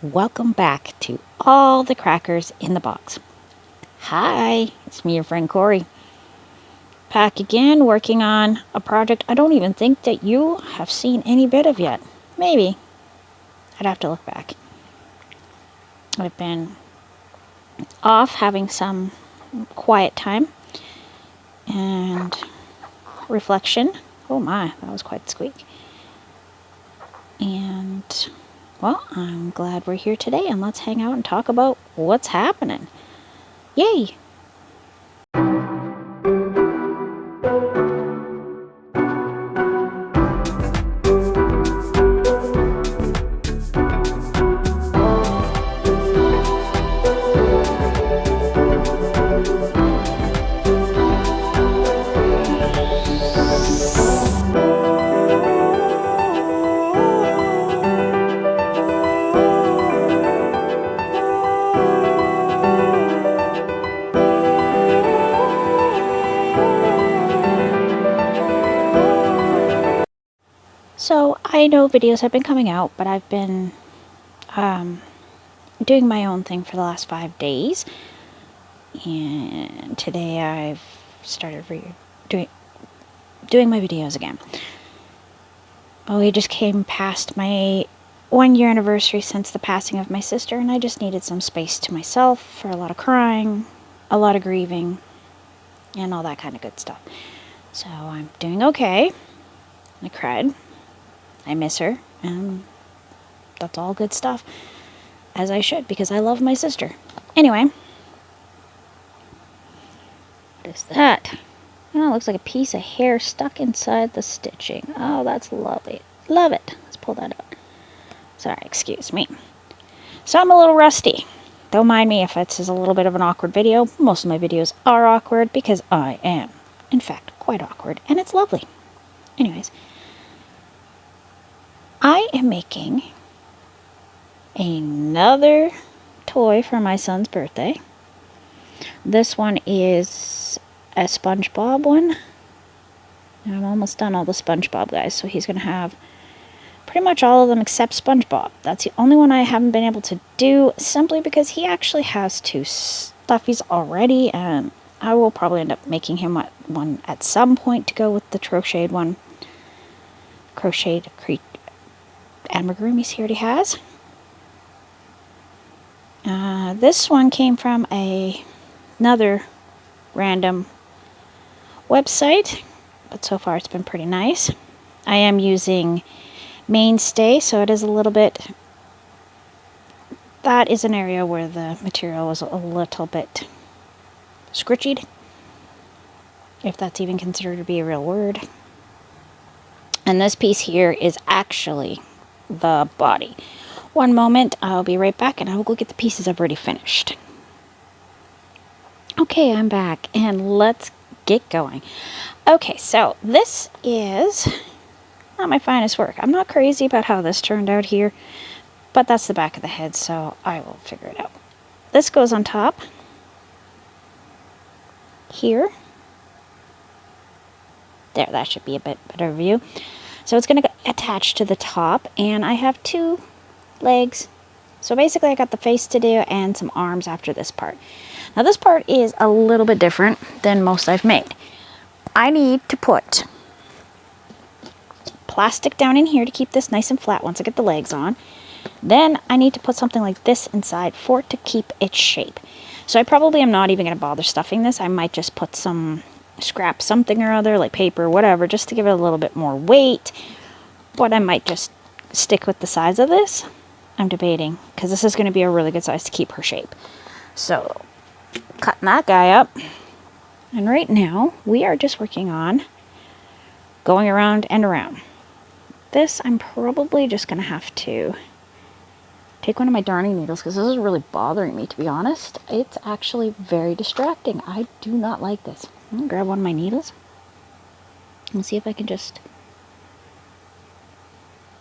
welcome back to All the Crackers in the Box. Hi, it's me, your friend Corey. Back again, working on a project I don't even think that you have seen any bit of yet. Maybe. I'd have to look back. I've been off having some quiet time and reflection. Oh my, that was quite the squeak. And, well, I'm glad we're here today, and let's hang out and talk about what's happening. Yay! So, I know videos have been coming out, but I've been doing my own thing for the last 5 days. And today I've started doing my videos again. Oh, we just came past my 1-year anniversary since the passing of my sister, and I just needed some space to myself for a lot of crying, a lot of grieving, and all that kind of good stuff. So I'm doing okay. I cried. I miss her, and that's all good stuff, as I should, because I love my sister. Anyway, what is that? Oh, it looks like a piece of hair stuck inside the stitching. Oh, that's lovely. Love it. Let's pull that out. Sorry, excuse me. So I'm a little rusty. Don't mind me if it's a little bit of an awkward video. Most of my videos are awkward because I am, in fact, quite awkward, and it's lovely. Anyways, I am making another toy for my son's birthday. This one is a SpongeBob one. I'm almost done all the SpongeBob guys, so he's going to have pretty much all of them except SpongeBob. That's the only one I haven't been able to do, simply because he actually has 2 stuffies already, and I will probably end up making him one at some point to go with the crocheted one. Crocheted amigurumis he already has. This one came from another random website, but so far it's been pretty nice. I am using Mainstay, so it is a little bit... That is an area where the material is a little bit scritched, if that's even considered to be a real word. And this piece here is actually the body. One moment, I'll be right back, and I will go get the pieces I've already finished. Okay, I'm back, and let's get going. Okay, so this is not my finest work. I'm not crazy about how this turned out here, but that's the back of the head, so I will figure it out. This goes on top here. There, that should be a bit better view. So it's going to attach to the top, and I have 2 legs. So basically I got the face to do and some arms after this part. Now this part is a little bit different than most I've made. I need to put plastic down in here to keep this nice and flat once I get the legs on. Then I need to put something like this inside for it to keep its shape. So I probably am not even going to bother stuffing this. I might just put some scrap something or other, like paper, whatever, just to give it a little bit more weight. But I might just stick with the size of this. I'm debating, because this is going to be a really good size to keep her shape. So, cutting that guy up. And right now, we are just working on going around and around. This, I'm probably just going to have to take one of my darning needles, because this is really bothering me, to be honest. It's actually very distracting. I do not like this. I'm going to grab one of my needles and see if I can just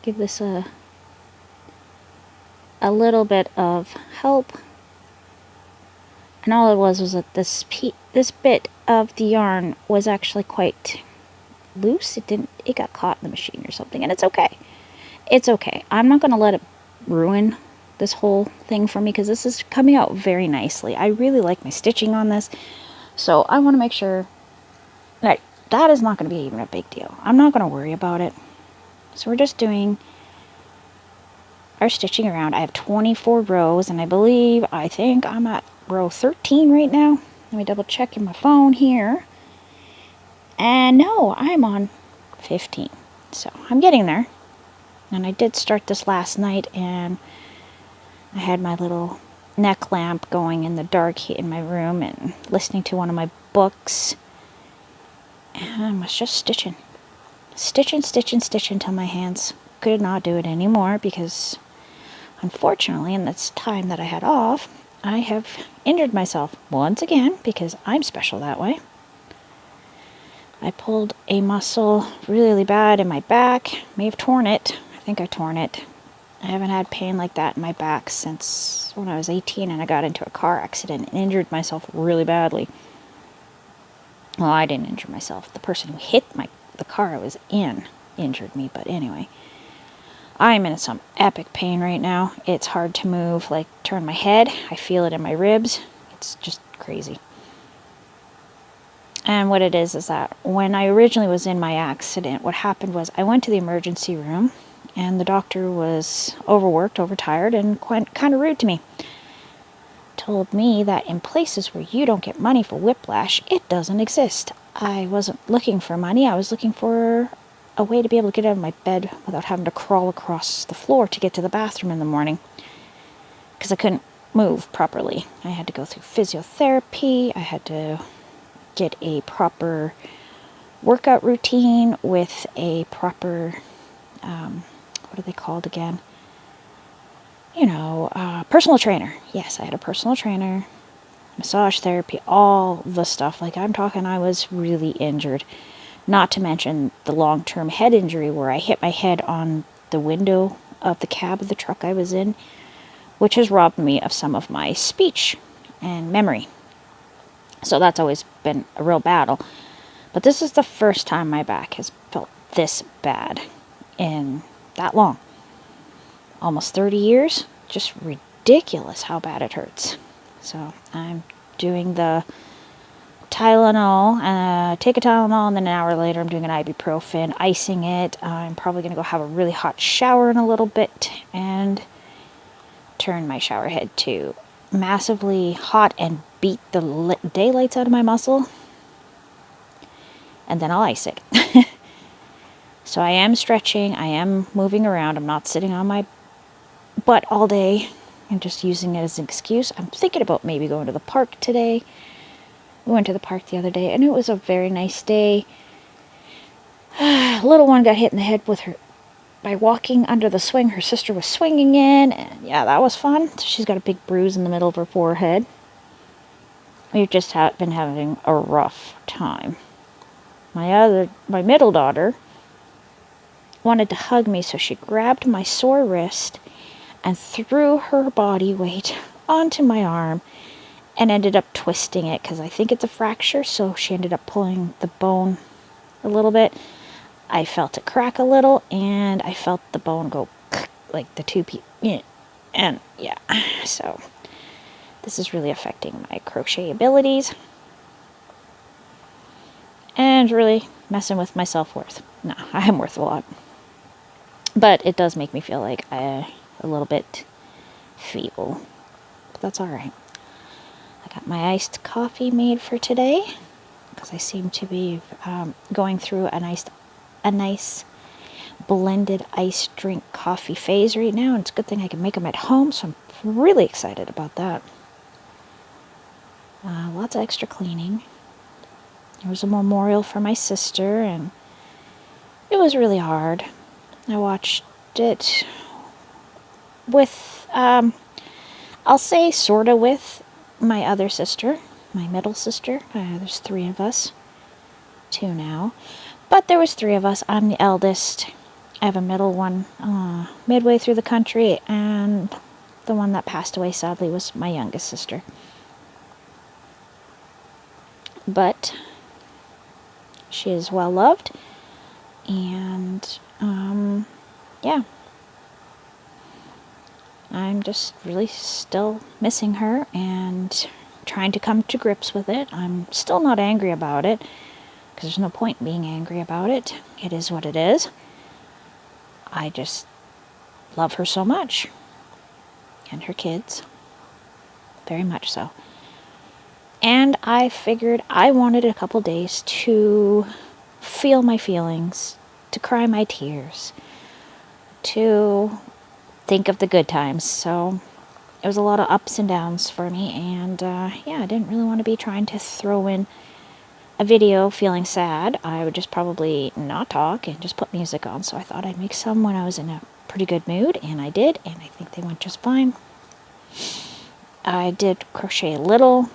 give this a little bit of help. And all it was that this bit of the yarn was actually quite loose. It got caught in the machine or something, and it's okay. It's okay. I'm not going to let it ruin this whole thing for me, because this is coming out very nicely. I really like my stitching on this, so I want to make sure that that is not going to be even a big deal. I'm not going to worry about it. So we're just doing our stitching around. I have 24 rows, and I think I'm at row 13 right now. Let me double check in my phone here. And no, I'm on 15. So I'm getting there. And I did start this last night, and I had my little neck lamp going in the dark in my room and listening to one of my books. And I was just stitching. Stitching till my hands could not do it anymore, because unfortunately in this time that I had off, I have injured myself once again, because I'm special that way. I pulled a muscle really bad in my back. May have torn it. I think I torn it. I haven't had pain like that in my back since when I was 18 and I got into a car accident and injured myself really badly. Well, I didn't injure myself. The person who hit the car I was in injured me, but anyway. I'm in some epic pain right now. It's hard to move, like turn my head. I feel it in my ribs. It's just crazy. And what it is that when I originally was in my accident, what happened was I went to the emergency room, and the doctor was overworked, overtired, and kind of rude to me. Told me that in places where you don't get money for whiplash, it doesn't exist. I wasn't looking for money. I was looking for a way to be able to get out of my bed without having to crawl across the floor to get to the bathroom in the morning, because I couldn't move properly. I had to go through physiotherapy. I had to get a proper workout routine with a proper, what are they called again? Personal trainer. Yes, I had a personal trainer, massage therapy, all the stuff. Like, I'm talking, I was really injured. Not to mention the long-term head injury where I hit my head on the window of the cab of the truck I was in, which has robbed me of some of my speech and memory. So that's always been a real battle. But this is the first time my back has felt this bad in that long. Almost 30 years. Just ridiculous how bad it hurts. So I'm doing the Tylenol, take a Tylenol, and then an hour later I'm doing an ibuprofen, icing it. I'm probably going to go have a really hot shower in a little bit and turn my shower head to massively hot and beat the daylights out of my muscle, and then I'll ice it. So I am stretching, I am moving around, I'm not sitting on my butt all day and just using it as an excuse. I'm thinking about maybe going to the park today. We went to the park the other day, and it was a very nice day. Little one got hit in the head by walking under the swing her sister was swinging in, and yeah, that was fun. She's got a big bruise in the middle of her forehead. We've just been having a rough time. My middle daughter wanted to hug me, so she grabbed my sore wrist and threw her body weight onto my arm and ended up twisting it, because I think it's a fracture, so she ended up pulling the bone a little bit. I felt it crack a little, and I felt the bone go like the two pieces. Yeah. And yeah, so this is really affecting my crochet abilities and really messing with my self-worth. No, I am worth a lot, but it does make me feel like a little bit feeble, but that's all right. I got my iced coffee made for today, because I seem to be going through a nice blended iced drink coffee phase right now, and it's a good thing I can make them at home, so I'm really excited about that. Lots of extra cleaning. There was a memorial for my sister, and it was really hard. I watched it with, I'll say sorta with my other sister, my middle sister. There's 3 of us. 2 now. But there was 3 of us. I'm the eldest. I have a middle one midway through the country, and the one that passed away sadly was my youngest sister. But she is well loved, and yeah. I'm just really still missing her and trying to come to grips with it. I'm still not angry about it, because there's no point being angry about it. It is what it is. I just love her so much. And her kids. Very much so. And I figured I wanted a couple days to feel my feelings, to cry my tears, to think of the good times. So it was a lot of ups and downs for me, and yeah, I didn't really want to be trying to throw in a video feeling sad. I would just probably not talk and just put music on. So I thought I'd make some when I was in a pretty good mood, and I did, and I think they went just fine. I did crochet a little,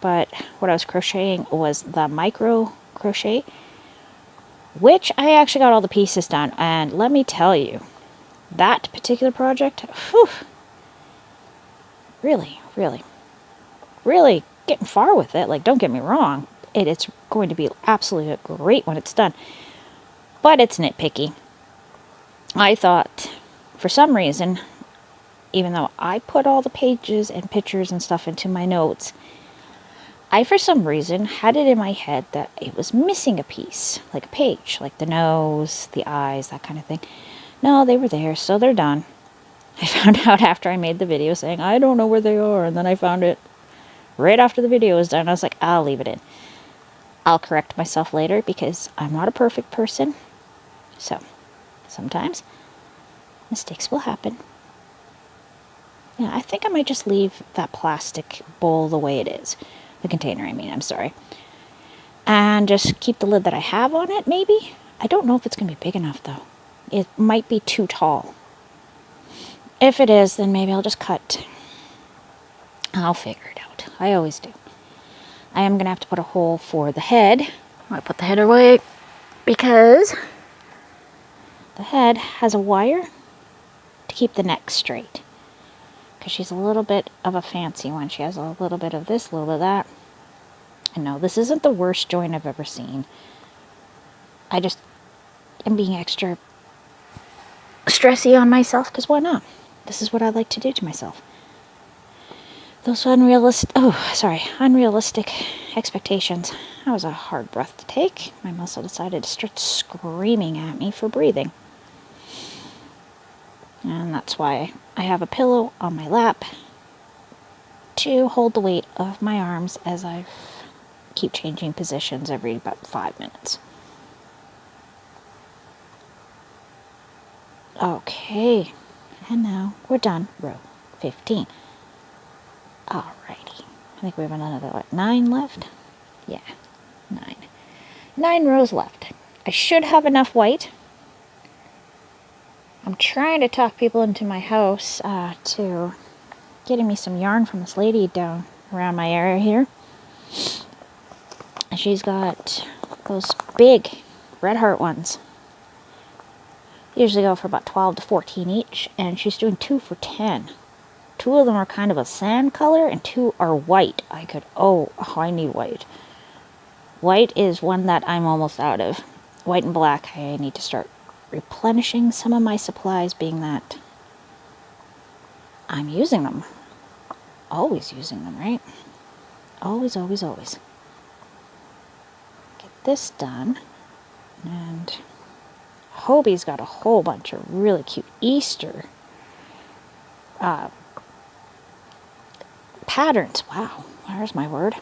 but what I was crocheting was the micro crochet, which I actually got all the pieces done. And let me tell you, that particular project, whew, really, really, really getting far with it. Like, don't get me wrong, it's going to be absolutely great when it's done, but it's nitpicky. I thought, for some reason, even though I put all the pages and pictures and stuff into my notes, I, for some reason, had it in my head that it was missing a piece, like a page, like the nose, the eyes, that kind of thing. No, they were there, so they're done. I found out after I made the video saying, I don't know where they are, and then I found it right after the video was done. I was like, I'll leave it in. I'll correct myself later, because I'm not a perfect person. So, sometimes mistakes will happen. Yeah, I think I might just leave that plastic bowl the way it is. The container, I'm sorry. And just keep the lid that I have on it, maybe? I don't know if it's going to be big enough, though. It might be too tall. If it is, then maybe I'll just cut. I'll figure it out. I always do. I am going to have to put a hole for the head. I put the head away because the head has a wire to keep the neck straight. Because she's a little bit of a fancy one. She has a little bit of this, a little bit of that. And no, this isn't the worst joint I've ever seen. I just am being extra stressy on myself, because why not? This is what I like to do to myself. Those unrealistic expectations. That was a hard breath to take. My muscle decided to start screaming at me for breathing. And that's why I have a pillow on my lap to hold the weight of my arms as I keep changing positions every about 5 minutes. Okay, and now we're done. Row 15. Alrighty. I think we have another, 9 left? Yeah, 9. 9 rows left. I should have enough white. I'm trying to talk people into my house to getting me some yarn from this lady down around my area here. And she's got those big Red Heart ones. Usually go for about 12 to 14 each, and she's doing 2 for 10. 2 of them are kind of a sand color, and 2 are white. I need white. White is one that I'm almost out of. White and black, I need to start replenishing some of my supplies, being that I'm using them. Always using them, right? Always, always, always. Get this done. And Hobie's got a whole bunch of really cute Easter patterns. Wow, there's my word.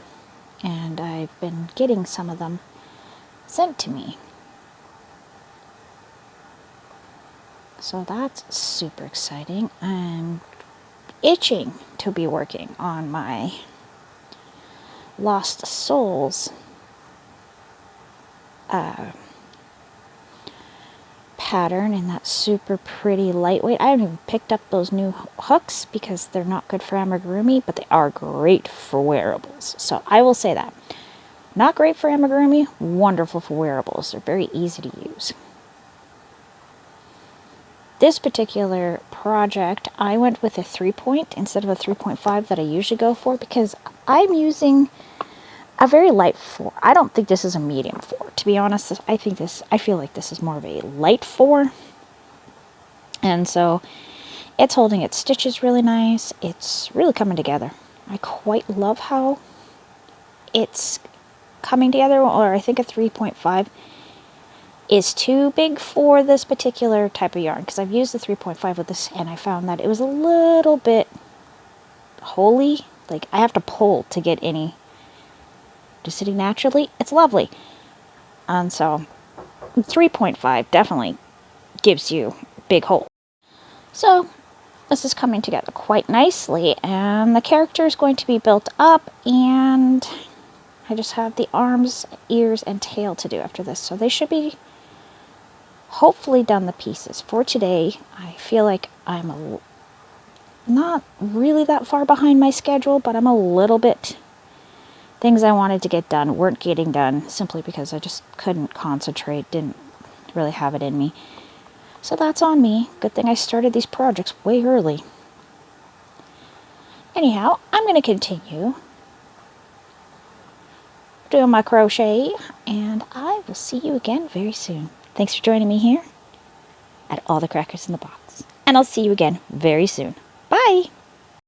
And I've been getting some of them sent to me. So that's super exciting. I'm itching to be working on my Lost Souls pattern in that super pretty lightweight. I haven't even picked up those new hooks because they're not good for amigurumi, but they are great for wearables. So I will say that. Not great for amigurumi, wonderful for wearables. They're very easy to use. This particular project, I went with a 3-point instead of a 3.5 that I usually go for, because I'm using a very light 4. I don't think this is a medium 4. To be honest, I feel like this is more of a light 4. And so It's holding its stitches really nice. It's really coming together. I quite love how it's coming together, or I think a 3.5 is too big for this particular type of yarn, because I've used the 3.5 with this and I found that it was a little bit holy. Like, I have to pull to get any just sitting naturally. It's lovely. And so 3.5 definitely gives you big hole. So this is coming together quite nicely, and the character is going to be built up, and I just have the arms, ears, and tail to do after this. So they should be hopefully done the pieces. For today, I feel like I'm not really that far behind my schedule, but I'm a little bit. Things I wanted to get done weren't getting done simply because I just couldn't concentrate, didn't really have it in me. So that's on me. Good thing I started these projects way early. Anyhow, I'm going to continue doing my crochet, and I will see you again very soon. Thanks for joining me here at All the Crackers in the Box. And I'll see you again very soon. Bye!